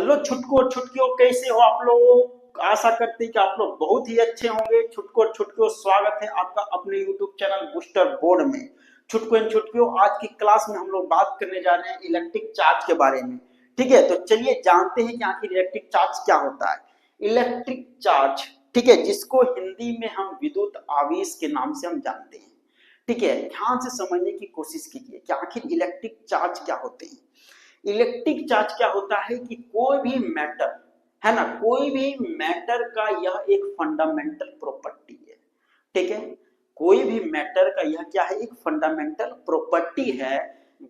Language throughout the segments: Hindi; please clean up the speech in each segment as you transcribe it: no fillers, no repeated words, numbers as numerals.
हेलो छुटकू और छुटकियों, कैसे हो आप लोग। आशा करते हैं कि आप लोग बहुत ही अच्छे होंगे। छुटकू और छुटकियों, स्वागत है आपका अपने यूट्यूब चैनल बूस्टर बोर्ड में। छुटकू एंड छुटकियों, आज की क्लास में हम लोग बात करने जा रहे हैं इलेक्ट्रिक चार्ज के बारे में। ठीक है, तो चलिए जानते हैं कि आखिर इलेक्ट्रिक चार्ज क्या होता है। इलेक्ट्रिक चार्ज, ठीक है, जिसको हिंदी में हम विद्युत आवेश के नाम से हम जानते हैं। ठीक है, ध्यान से समझने की कोशिश कीजिए कि आखिर इलेक्ट्रिक चार्ज क्या होते हैं। इलेक्ट्रिक चार्ज क्या होता है कि कोई भी मैटर है ना, कोई भी मैटर का यह एक फंडामेंटल प्रॉपर्टी है। ठीक है, कोई भी मैटर का यह क्या है, एक फंडामेंटल प्रॉपर्टी है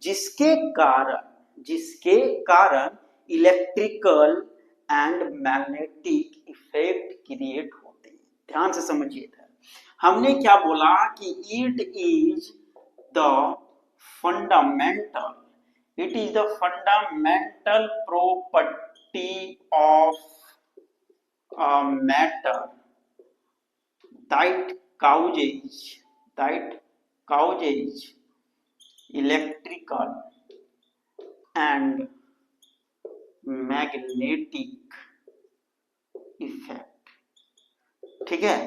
जिसके कारण electrical and magnetic effect create होते हैं। ध्यान से समझिए, हमने क्या बोला कि it is the fundamental it is the fundamental property of a matter that causes electrical and magnetic effect। ठीक है,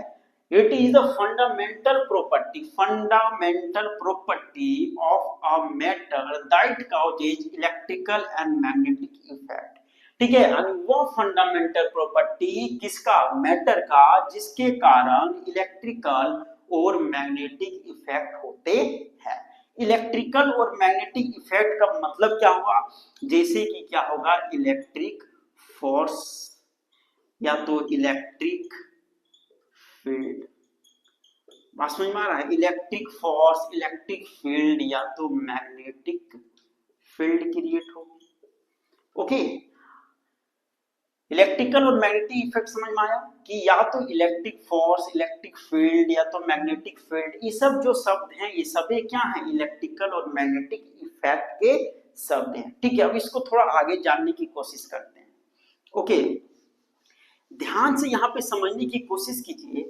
it is the fundamental property of a matter that causes electrical and magnetic effect। ठीक है, वो फंडामेंटल प्रॉपर्टी किसका, मैटर का, जिसके कारण इलेक्ट्रिकल और मैग्नेटिक इफेक्ट होते हैं। इलेक्ट्रिकल और मैग्नेटिक इफेक्ट का मतलब क्या हुआ, जैसे कि क्या होगा, इलेक्ट्रिक फोर्स या तो इलेक्ट्रिक फील्ड। बात समझ में आ रहा है, इलेक्ट्रिक फोर्स, इलेक्ट्रिक फील्ड या तो मैग्नेटिक फील्ड क्रिएट होगी। ओके, इलेक्ट्रिकल और मैग्नेटिक इफेक्ट समझ में आया कि या तो इलेक्ट्रिक फोर्स, इलेक्ट्रिक फील्ड या तो मैग्नेटिक फील्ड। ये सब जो शब्द हैं ये सभी क्या हैं, इलेक्ट्रिकल और मैग्नेटिक इफेक्ट के शब्द हैं। ठीक है, अब इसको थोड़ा आगे जानने की कोशिश करते हैं। ओके, ध्यान से यहाँ पे समझने की कोशिश कीजिए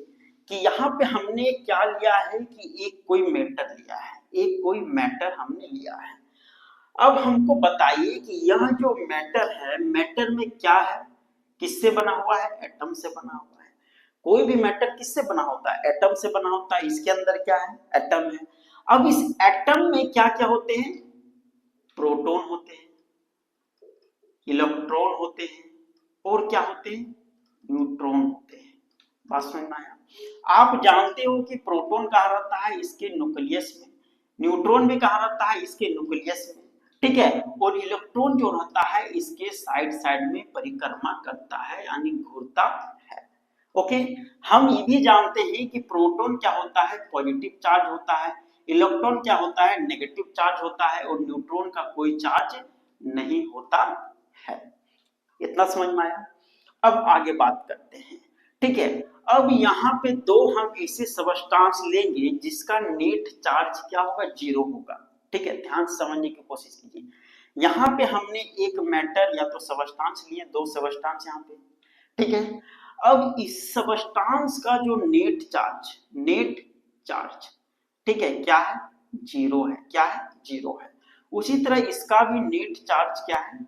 कि यहाँ पे हमने क्या लिया है कि एक कोई मैटर लिया है, एक कोई मैटर हमने लिया है। अब हमको बताइए कि यह जो मैटर है, मैटर में क्या है, किससे बना हुआ है, एटम से बना हुआ है। कोई भी मैटर किससे बना होता है, एटम से बना होता है। इसके अंदर क्या है, एटम है। अब इस एटम में क्या क्या होते हैं, प्रोटॉन होते हैं, इलेक्ट्रॉन होते हैं और क्या होते हैं, न्यूट्रॉन होते हैं। बात समझ में आया। आप जानते हो कि प्रोटॉन कहाँ रहता है, इसके न्यूक्लियस में। न्यूट्रॉन भी कहाँ रहता है, इसके न्यूक्लियस में। ठीक है, और इलेक्ट्रॉन जो रहता है इसके साइड में परिक्रमा करता है, यानी घूरता है। ओके, हम ये भी जानते हैं कि प्रोटॉन क्या होता है, पॉजिटिव चार्ज होता है, इलेक्ट्रॉन क्या होता है, नेगेटिव चार्ज होता है, और न्यूट्रॉन का कोई चार्ज नहीं होता है। इतना समझ में आया। अब आगे बात करते हैं। ठीक है, अब यहाँ पे दो हम ऐसे सबस्टांस लेंगे जिसका नेट चार्ज क्या होगा, जीरो होगा। ठीक है, ध्यान से समझने की कोशिश कीजिए। यहाँ पे हमने एक मैटर या तो सबस्टांस लिए, दो सबस्टांस यहाँ पे। ठीक है, अब इस सबस्टांस का जो नेट चार्ज, ठीक है, क्या है, जीरो है। क्या है, जीरो है। उसी तरह इसका भी नेट चार्ज क्या है,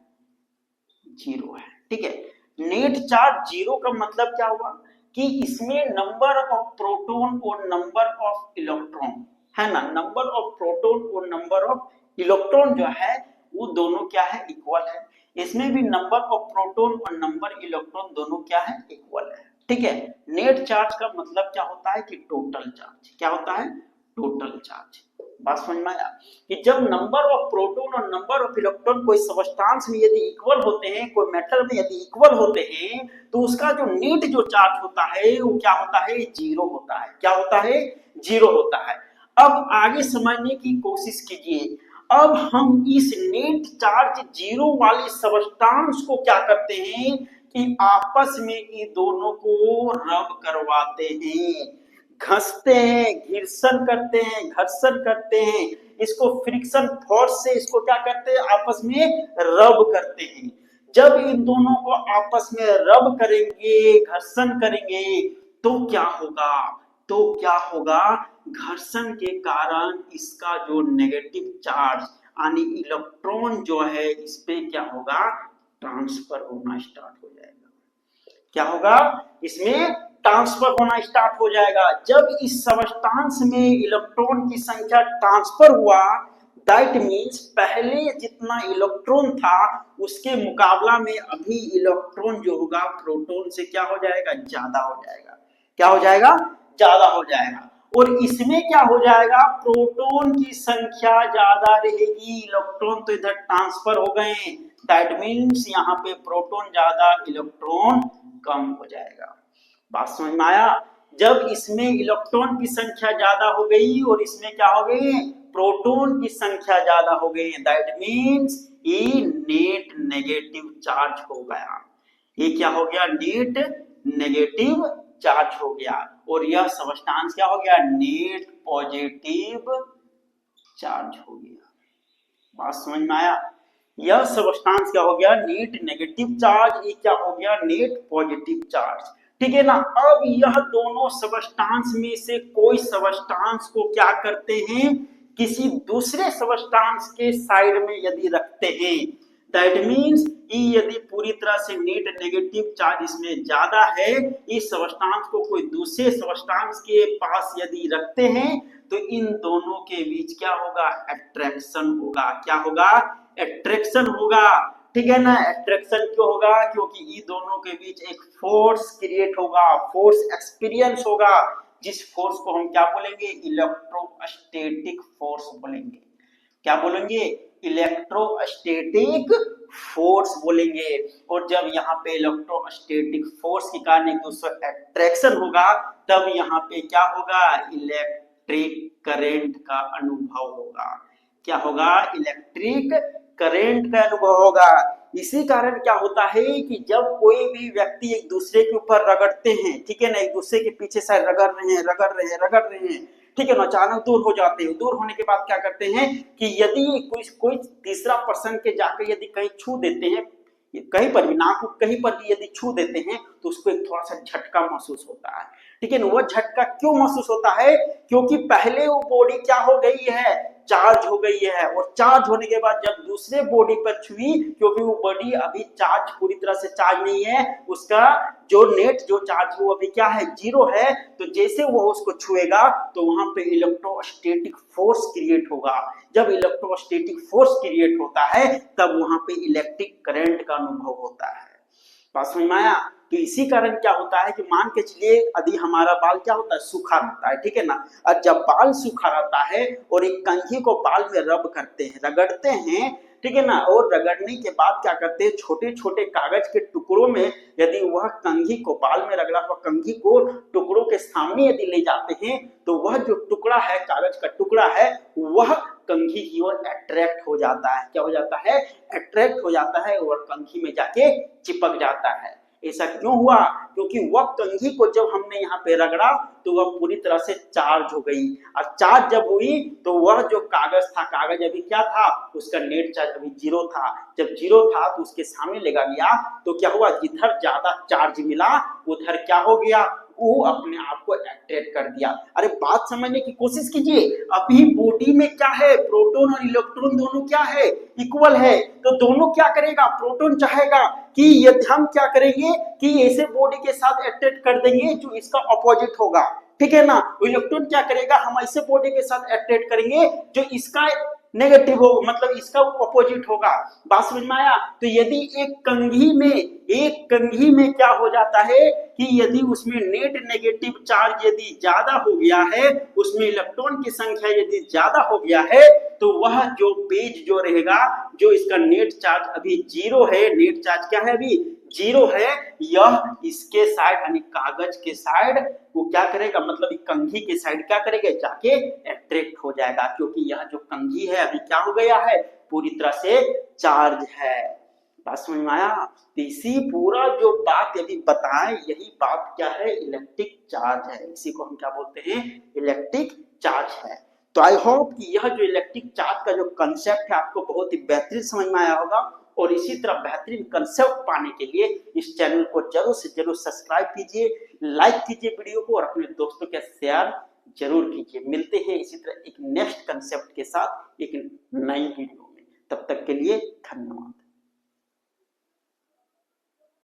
जीरो है। ठीक है, नेट चार्ज जीरो का मतलब क्या हुआ कि इसमें नंबर ऑफ प्रोटॉन और नंबर ऑफ इलेक्ट्रॉन है ना, नंबर ऑफ प्रोटॉन और नंबर ऑफ इलेक्ट्रॉन जो है वो दोनों क्या है, इक्वल है। इसमें भी नंबर ऑफ प्रोटॉन और नंबर इलेक्ट्रॉन दोनों क्या है, इक्वल है। ठीक है, नेट चार्ज का मतलब क्या होता है कि टोटल चार्ज। क्या होता है, टोटल चार्ज। बात समझ में आया कि जब नंबर ऑफ प्रोटॉन और नंबर ऑफ इलेक्ट्रॉन कोई सबस्टांस में यदि इक्वल होते हैं, कोई मेटल में यदि इक्वल होते हैं, तो उसका जो नेट जो चार्ज होता है वो क्या होता है, जीरो होता है। क्या होता है, जीरो होता है। अब आगे समझने की कोशिश कीजिए। अब हम इस नेट चार्ज जीरो वाले सबस्टांस को क्या करते हैं कि आपस में ये दोनों को रब करवाते हैं, घसते हैं, घर्षण करते हैं। इसको फ्रिक्शन फोर्स से इसको क्या करते हैं, आपस में रब करते हैं। जब इन दोनों को आपस में रब करेंगे, घर्षण करेंगे, तो क्या होगा, घर्षण के कारण इसका जो नेगेटिव चार्ज यानी इलेक्ट्रॉन जो है इस पे क्या होगा, ट्रांसफर होना स्टार्ट हो जाएगा। क्या होगा? इसमें ट्रांसफर होना स्टार्ट हो जाएगा। जब इस सब्सटेंस में इलेक्ट्रॉन की संख्या ट्रांसफर हुआ, दैट मीन्स पहले जितना इलेक्ट्रॉन था उसके मुकाबला में अभी इलेक्ट्रॉन जो होगा प्रोटॉन से क्या हो जाएगा? ज्यादा हो जाएगा। क्या हो जाएगा? ज्यादा हो जाएगा। और इसमें क्या हो जाएगा? प्रोटॉन की संख्या ज्यादा रहेगी, इलेक्ट्रॉन तो इधर ट्रांसफर हो गए, दैट मीन्स यहाँ पे प्रोटॉन ज्यादा इलेक्ट्रॉन कम हो जाएगा। बात समझ में आया? जब इसमें इलेक्ट्रॉन की संख्या ज्यादा हो गई और इसमें क्या हो गई? प्रोटॉन की संख्या ज्यादा हो गई, दैट मीन्स ये नेट नेगेटिव चार्ज हो गया। ये क्या हो गया? नेट नेगेटिव चार्ज हो गया। और यह सब्सटेंस क्या हो गया? नेट पॉजिटिव चार्ज हो गया। बात समझ में आया? यह सब्सटेंस क्या हो गया? Net negative charge. ये क्या हो गया? Net positive charge. ठीक है ना? अब यह दोनों सब्सटेंस में से कोई सब्सटेंस को क्या करते हैं? किसी दूसरे सब्सटेंस के साइड में यदि रखते हैं, दैट मीन्स यदि पूरी तरह से नेट नेगेटिव चार्ज इसमें ज्यादा है, इस सब्सटेंस को कोई दूसरे सब्सटेंस के पास यदि रखते हैं तो इन दोनों के बीच क्या होगा? अट्रैक्शन होगा। क्या होगा? अट्रैक्शन होगा। ठीक है ना? अट्रैक्शन क्यों होगा? क्योंकि ये दोनों के बीच एक फोर्स क्रिएट होगा, फोर्स एक्सपीरियंस होगा, जिस फोर्स को हम क्या बोलेंगे? इलेक्ट्रोस्टैटिक फोर्स बोलेंगे। क्या बोलेंगे? इलेक्ट्रोस्टैटिक फोर्स बोलेंगे। और जब यहाँ पे इलेक्ट्रोस्टैटिक फोर्स के कारण एक दूसरे अट्रैक्शन होगा, तब यहाँ पे क्या होगा? इलेक्ट्रिक करंट का अनुभव होगा। क्या होगा? इलेक्ट्रिक करंट का अनुभव होगा। इसी कारण क्या होता है कि जब कोई भी व्यक्ति एक दूसरे के ऊपर रगड़ते हैं, ठीक है ना, एक दूसरे के पीछे से रगड़ रहे हैं, ठीक है ना, अचानक दूर हो जाते हैं। दूर होने के बाद क्या करते हैं कि यदि कोई तीसरा पर्सन के जाकर यदि कहीं छू देते हैं, कहीं पर भी, नाक कहीं पर भी यदि छू देते हैं, तो उसको एक थोड़ा सा झटका महसूस होता है। ठीक है ना? वो झटका क्यों महसूस होता है? क्योंकि पहले वो बॉडी क्या हो गई है? चार्ज हो गई है। और चार्ज होने के बाद जब दूसरे बॉडी पर छुई, क्योंकि वो बॉडी अभी चार्ज पूरी तरह से चार्ज नहीं है, उसका जो नेट जो चार्ज वो अभी क्या है? जीरो है। तो जैसे वो उसको छुएगा तो वहां पे इलेक्ट्रोस्टैटिक फोर्स क्रिएट होगा। जब इलेक्ट्रोस्टैटिक फोर्स क्रिएट होता है तब वहां पे इलेक्ट्रिक करंट का अनुभव होता है। बात समझ में आया? तो इसी कारण क्या होता है कि मान के चलिए यदि हमारा बाल क्या होता है? सूखा रहता है, ठीक है ना। और जब बाल सूखा रहता है और एक कंघी को बाल में रब करते हैं, रगड़ते हैं, ठीक है ना, और रगड़ने के बाद क्या करते हैं? छोटे छोटे कागज के टुकड़ों में यदि वह कंघी को, बाल में रगड़ा हुआ कंघी को टुकड़ों के सामने यदि ले जाते हैं, तो वह जो टुकड़ा है, कागज का टुकड़ा है, वह कंघी की ओर अट्रैक्ट हो जाता है। क्या हो जाता है? अट्रैक्ट हो जाता है और कंघी में जाके चिपक जाता है। ऐसा क्यों हुआ? क्योंकि वह कंघी को जब हमने यहाँ पे रगड़ा तो वह पूरी तरह से चार्ज हो गई। और चार्ज जब हुई तो वह जो कागज था, कागज अभी क्या था? उसका नेट चार्ज अभी जीरो था। जब जीरो था तो उसके सामने लगा गया, तो क्या हुआ? जिधर ज्यादा चार्ज मिला उधर क्या हो गया? वो अपने आप को अट्रैक्ट कर दिया। अरे बात समझने की कोशिश कीजिए। अभी बॉडी में क्या है? प्रोटॉन और इलेक्ट्रॉन दोनों क्या है? इक्वल है। तो दोनों क्या करेगा? प्रोटॉन चाहेगा कि यदि हम क्या करेंगे कि ऐसे बॉडी के साथ अट्रैक्ट कर देंगे जो इसका ऑपोजिट होगा, ठीक है ना। इलेक्ट्रॉन क्या करेगा? हम ऐसे बॉडी के साथ अट्रैक्ट करेंगे जो इसका नेगेटिव हो, मतलब इसका अपोजिट होगा। बात समझ में आया? तो यदि एक कंघी में क्या हो जाता है कि यदि उसमें नेट नेगेटिव चार्ज यदि ज्यादा हो गया है, उसमें इलेक्ट्रॉन की संख्या यदि ज्यादा हो गया है, तो वह जो पेज जो रहेगा, जो इसका नेट चार्ज अभी जीरो है, नेट चार्ज क्या है? अभी जीरो है, यह इसके साइड यानी कागज के साइड वो क्या करेगा? मतलब कंघी के साइड क्या करेगा? जाके अट्रैक्ट हो जाएगा, क्योंकि यह जो कंघी है अभी क्या हो गया है? पूरी तरह से चार्ज है। बात समझ में आया? तो इसी पूरा जो बात यदि बताएं, यही बात क्या है? इलेक्ट्रिक चार्ज है। इसी को हम क्या बोलते हैं? इलेक्ट्रिक चार्ज है। तो आई होप कि यह जो इलेक्ट्रिक चार्ज का जो कंसेप्ट है आपको बहुत ही बेहतरीन समझ में आया होगा। और इसी तरह बेहतरीन कंसेप्ट पाने के लिए इस चैनल को जरूर से जरूर सब्सक्राइब कीजिए, लाइक कीजिए वीडियो को, और अपने दोस्तों के शेयर जरूर कीजिए। मिलते हैं इसी तरह एक नेक्स्ट कंसेप्ट के साथ एक नई वीडियो में। तब तक के लिए धन्यवाद।